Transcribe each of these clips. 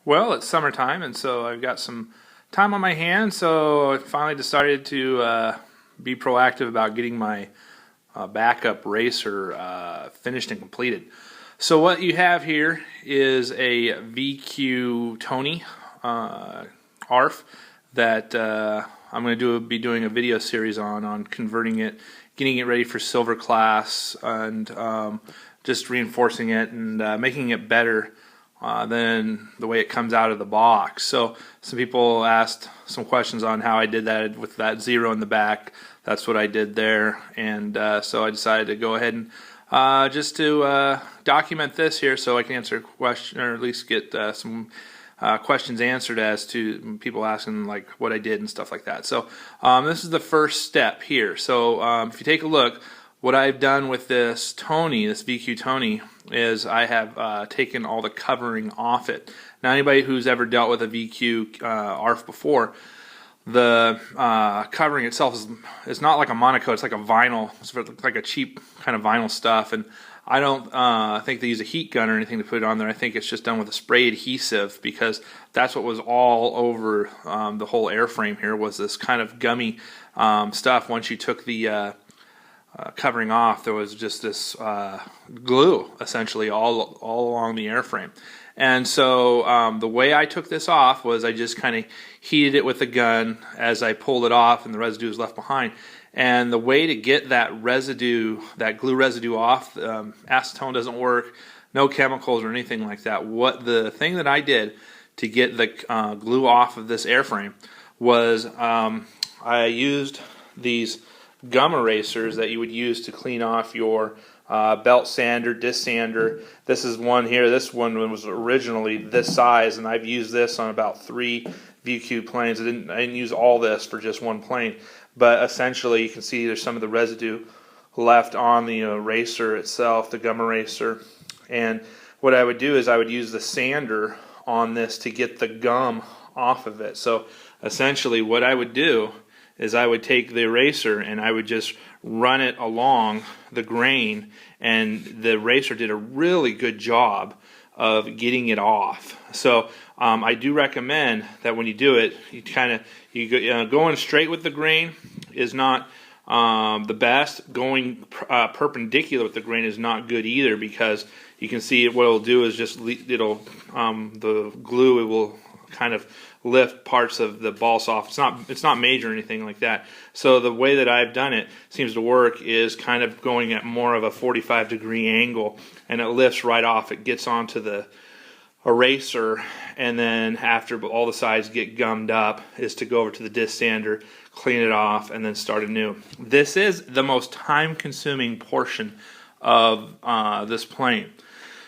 Well, it's summertime, and so I've got some time on my hands, so I finally decided to be proactive about getting my backup racer finished and completed. So what you have here is a VQ Tony ARF that I'm going to be doing a video series on converting it, getting it ready for silver class, and just reinforcing it and making it better than the way it comes out of the box. So some people asked some questions on how I did that with that zero in the back. That's what I did there, and so I decided to go ahead and just to document this here so I can answer a question, or at least get some questions answered as to people asking like what I did and stuff like that. So this is the first step here. So if you take a look, what I've done with this Tony, this VQ Tony, is I have taken all the covering off it. Now anybody who's ever dealt with a VQ ARF before, the covering itself is not like a monocoat, it's like a vinyl. It's like a cheap kind of vinyl stuff, and I don't think they use a heat gun or anything to put it on there. I think it's just done with a spray adhesive, because that's what was all over the whole airframe here, was this kind of gummy stuff. Once you took the covering off, there was just this glue essentially all along the airframe. And so the way I took this off was I just kind of heated it with a gun as I pulled it off, and the residue was left behind. And the way to get that residue, that glue residue off, acetone doesn't work, no chemicals or anything like that. The thing that I did to get the glue off of this airframe was I used these gum erasers that you would use to clean off your belt sander, disc sander. This is one here. This one was originally this size, and I've used this on about 3 VQ planes. I didn't use all this for just one plane, but essentially you can see there's some of the residue left on the eraser itself, the gum eraser. And what I would do is I would use the sander on this to get the gum off of it. So essentially what I would do is I would take the eraser and I would just run it along the grain, and the eraser did a really good job of getting it off. So I do recommend that when you do it, going straight with the grain is not the best. Going perpendicular with the grain is not good either, because you can see what it'll do is just the glue, it will kind of lift parts of the balsa off. It's not major or anything like that. So the way that I've done it seems to work is kind of going at more of a 45-degree angle, and it lifts right off. It gets onto the eraser, and then after all the sides get gummed up is to go over to the disc sander, clean it off, and then start anew. This is the most time-consuming portion of this plane.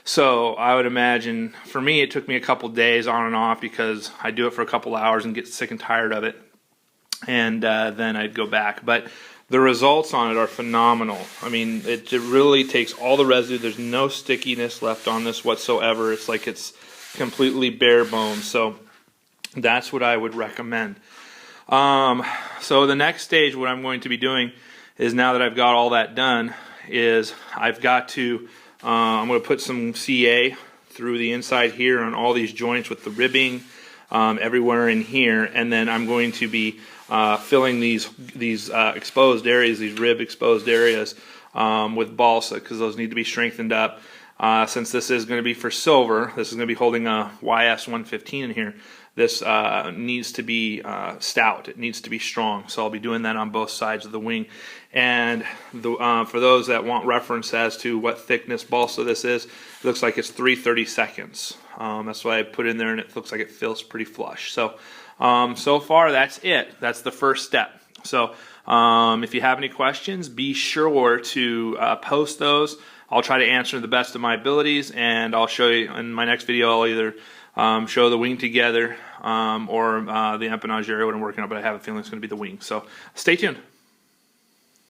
So I would imagine, for me, it took me a couple days on and off, because I do it for a couple hours and get sick and tired of it, and then I'd go back. But the results on it are phenomenal. I mean, it really takes all the residue. There's no stickiness left on this whatsoever. It's like it's completely bare bones. So that's what I would recommend. So the next stage, what I'm going to be doing is, now that I've got all that done, is I've got to I'm going to put some CA through the inside here on all these joints with the ribbing everywhere in here, and then I'm going to be filling these exposed areas, these rib exposed areas, with balsa, because those need to be strengthened up. Since this is going to be for silver, this is going to be holding a YS 115 in here. This needs to be stout. It needs to be strong. So I'll be doing that on both sides of the wing. And for those that want reference as to what thickness balsa this is, it looks like it's 3/32. That's why I put in there, and it looks like it feels pretty flush. So so far that's it. That's the first step. So if you have any questions, be sure to post those. I'll try to answer the best of my abilities, and I'll show you in my next video. I'll either show the wing together or the empennage area, what I'm working on, but I have a feeling it's going to be the wing. So stay tuned.